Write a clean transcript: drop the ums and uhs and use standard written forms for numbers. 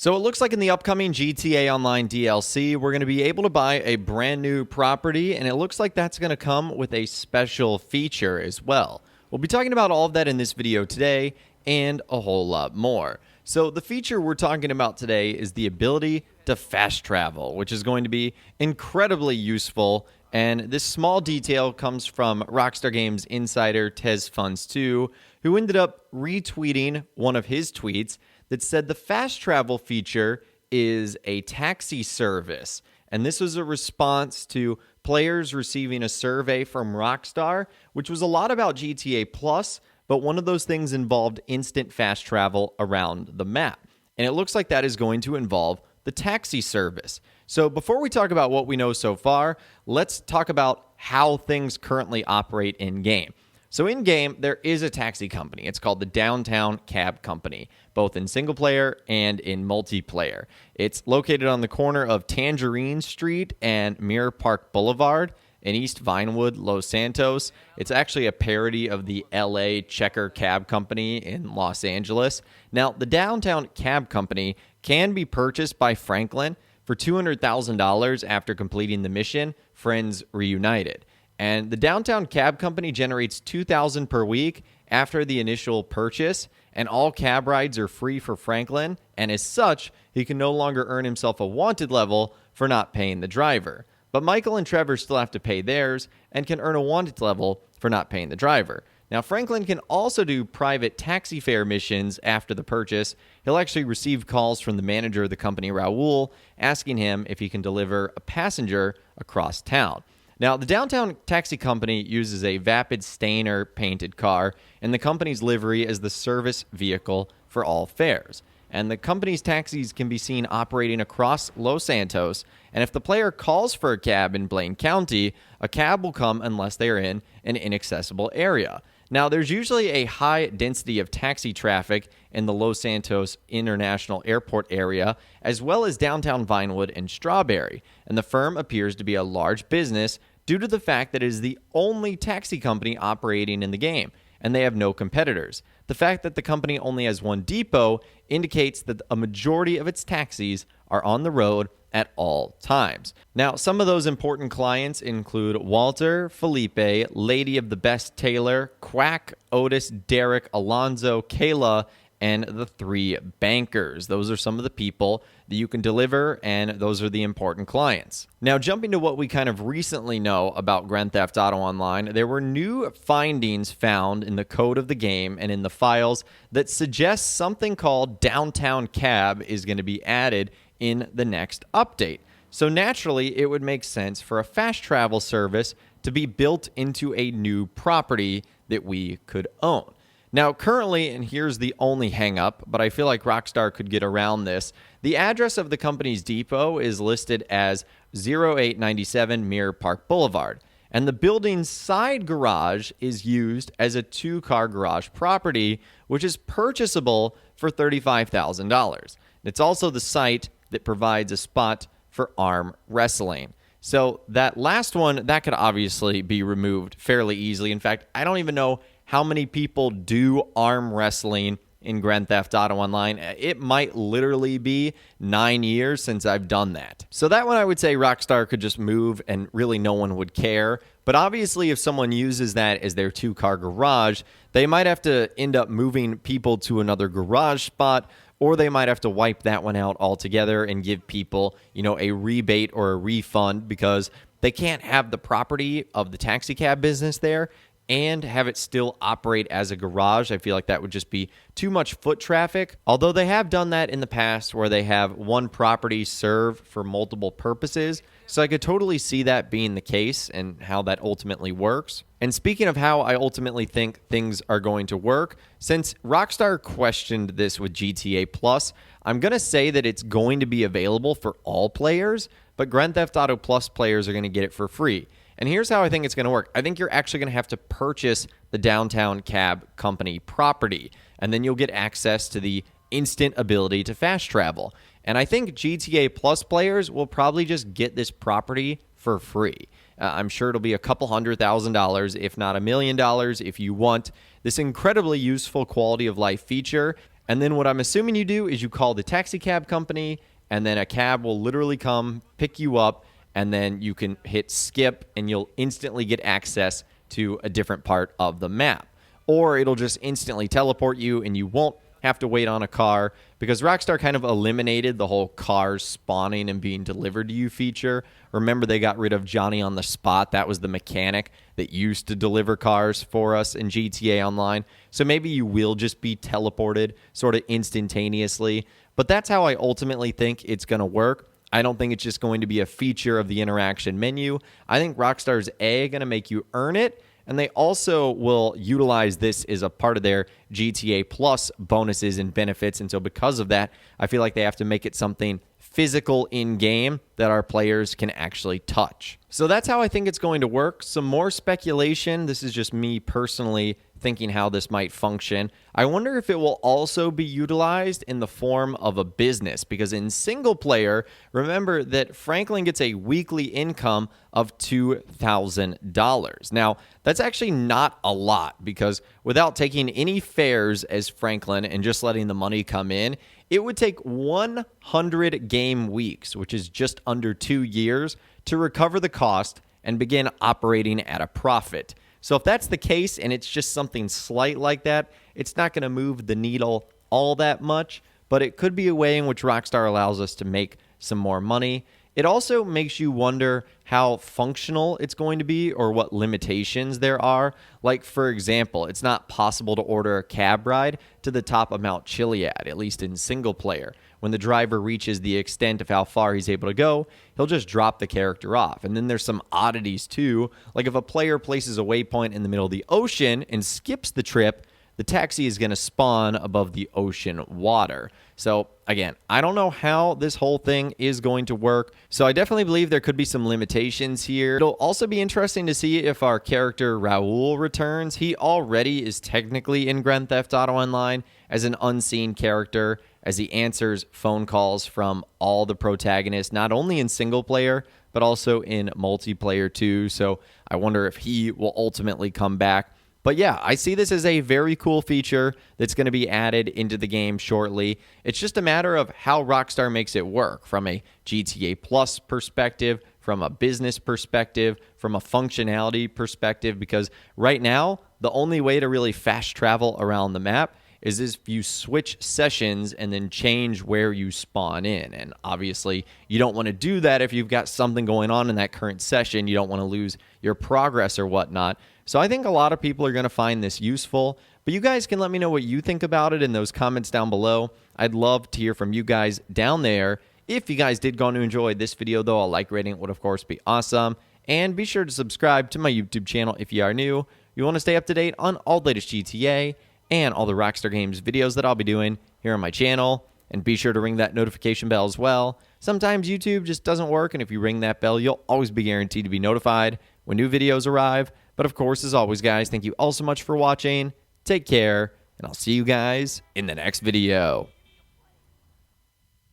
So it looks like in the upcoming GTA Online DLC, we're going to be able to buy a brand new property, and it looks like that's going to come with a special feature as well. We'll be talking about all of that in this video today and a whole lot more. So the feature we're talking about today is the ability to fast travel, which is going to be incredibly useful. And this small detail comes from Rockstar Games insider TezFunds2, who ended up retweeting one of his tweets that said the fast travel feature is a taxi service. And this was a response to players receiving a survey from Rockstar, which was a lot about GTA Plus, but one of those things involved instant fast travel around the map. And it looks like that is going to involve the taxi service. So before we talk about what we know so far, let's talk about how things currently operate in-game. So in-game, there is a taxi company. It's called the Downtown Cab Company, both in single-player and in multiplayer. It's located on the corner of Tangerine Street and Mirror Park Boulevard in East Vinewood, Los Santos. It's actually a parody of the LA Checker Cab Company in Los Angeles. Now, the Downtown Cab Company can be purchased by Franklin for $200,000 after completing the mission, Friends Reunited. And the Downtown Cab Company generates $2,000 per week after the initial purchase, and all cab rides are free for Franklin, and as such, he can no longer earn himself a wanted level for not paying the driver. But Michael and Trevor still have to pay theirs and can earn a wanted level for not paying the driver. Now, Franklin can also do private taxi fare missions after the purchase. He'll actually receive calls from the manager of the company, Raul, asking him if he can deliver a passenger across town. Now, the Downtown Taxi Company uses a Vapid Stainer painted car, and the company's livery is the service vehicle for all fares. And the company's taxis can be seen operating across Los Santos, and if the player calls for a cab in Blaine County, a cab will come unless they are in an inaccessible area. Now, there's usually a high density of taxi traffic in the Los Santos International Airport area, as well as downtown Vinewood and Strawberry, and the firm appears to be a large business due to the fact that it is the only taxi company operating in the game, and they have no competitors. The fact that the company only has one depot indicates that a majority of its taxis are on the road at all times. Now, some of those important clients include Walter, Felipe, Lady of the Best Taylor, Quack, Otis, Derek, Alonzo, Kayla, and the three bankers. Those are some of the people that you can deliver, and those are the important clients. Now, jumping to what we kind of recently know about Grand Theft Auto Online, there were new findings found in the code of the game and in the files that suggest something called Downtown Cab is going to be added in the next update. So naturally, it would make sense for a fast travel service to be built into a new property that we could own. Now, currently, and here's the only hang-up, but I feel like Rockstar could get around this, the address of the company's depot is listed as 0897 Mirror Park Boulevard, and the building's side garage is used as a two-car garage property, which is purchasable for $35,000. It's also the site that provides a spot for arm wrestling. So that last one, that could obviously be removed fairly easily. In fact, I don't even know how many people do arm wrestling in Grand Theft Auto Online. It might literally be 9 years since I've done that. So that one I would say Rockstar could just move and really no one would care. But obviously if someone uses that as their two-car garage, they might have to end up moving people to another garage spot, or they might have to wipe that one out altogether and give people, a rebate or a refund because they can't have the property of the taxi cab business there and have it still operate as a garage. I feel like that would just be too much foot traffic. Although they have done that in the past where they have one property serve for multiple purposes. So I could totally see that being the case and how that ultimately works. And speaking of how I ultimately think things are going to work, since Rockstar questioned this with GTA Plus, I'm going to say that it's going to be available for all players, but Grand Theft Auto Plus players are going to get it for free. And here's how I think it's going to work. I think you're actually going to have to purchase the Downtown Cab Company property, and then you'll get access to the instant ability to fast travel. And I think GTA Plus players will probably just get this property for free. I'm sure it'll be a couple $100,000, if not $1 million, if you want this incredibly useful quality of life feature. And then what I'm assuming you do is you call the taxi cab company, and then a cab will literally come pick you up, and then you can hit skip and you'll instantly get access to a different part of the map. Or it'll just instantly teleport you and you won't have to wait on a car, because Rockstar kind of eliminated the whole cars spawning and being delivered to you feature. Remember, they got rid of Johnny on the spot. That was the mechanic that used to deliver cars for us in GTA Online. So maybe you will just be teleported sort of instantaneously. But that's how I ultimately think it's going to work. I don't think it's just going to be a feature of the interaction menu. I think Rockstar's going to make you earn it, and they also will utilize this as a part of their GTA Plus bonuses and benefits. And so because of that, I feel like they have to make it something physical in-game that our players can actually touch. So that's how I think it's going to work. Some more speculation. This is just me personally thinking how this might function. I wonder if it will also be utilized in the form of a business, because in single player, remember that Franklin gets a weekly income of $2,000. Now, that's actually not a lot, because without taking any fares as Franklin and just letting the money come in, it would take 100 game weeks, which is just under 2 years, to recover the cost and begin operating at a profit. So if that's the case and it's just something slight like that, it's not going to move the needle all that much, but it could be a way in which Rockstar allows us to make some more money. It also makes you wonder how functional it's going to be or what limitations there are. Like, for example, it's not possible to order a cab ride to the top of Mount Chiliad, at least in single player. When the driver reaches the extent of how far he's able to go, he'll just drop the character off. And then there's some oddities too, like if a player places a waypoint in the middle of the ocean and skips the trip, the taxi is going to spawn above the ocean water. So again, I don't know how this whole thing is going to work. So I definitely believe there could be some limitations here. It'll also be interesting to see if our character Raul returns. He already is technically in Grand Theft Auto Online as an unseen character, as he answers phone calls from all the protagonists, not only in single player, but also in multiplayer too. So I wonder if he will ultimately come back. But yeah, I see this as a very cool feature that's going to be added into the game shortly. It's just a matter of how Rockstar makes it work from a GTA Plus perspective, from a business perspective, from a functionality perspective, because right now, the only way to really fast travel around the map is if you switch sessions and then change where you spawn in. And obviously, you don't want to do that if you've got something going on in that current session. You don't want to lose your progress or whatnot. So I think a lot of people are going to find this useful, but you guys can let me know what you think about it in those comments down below. I'd love to hear from you guys down there. If you guys did go on to enjoy this video, though, a like rating would, of course, be awesome. And be sure to subscribe to my YouTube channel if you are new. You want to stay up to date on all the latest GTA and all the Rockstar Games videos that I'll be doing here on my channel. And be sure to ring that notification bell as well. Sometimes YouTube just doesn't work, and if you ring that bell, you'll always be guaranteed to be notified when new videos arrive. But of course, as always, guys, thank you all so much for watching. Take care, and I'll see you guys in the next video.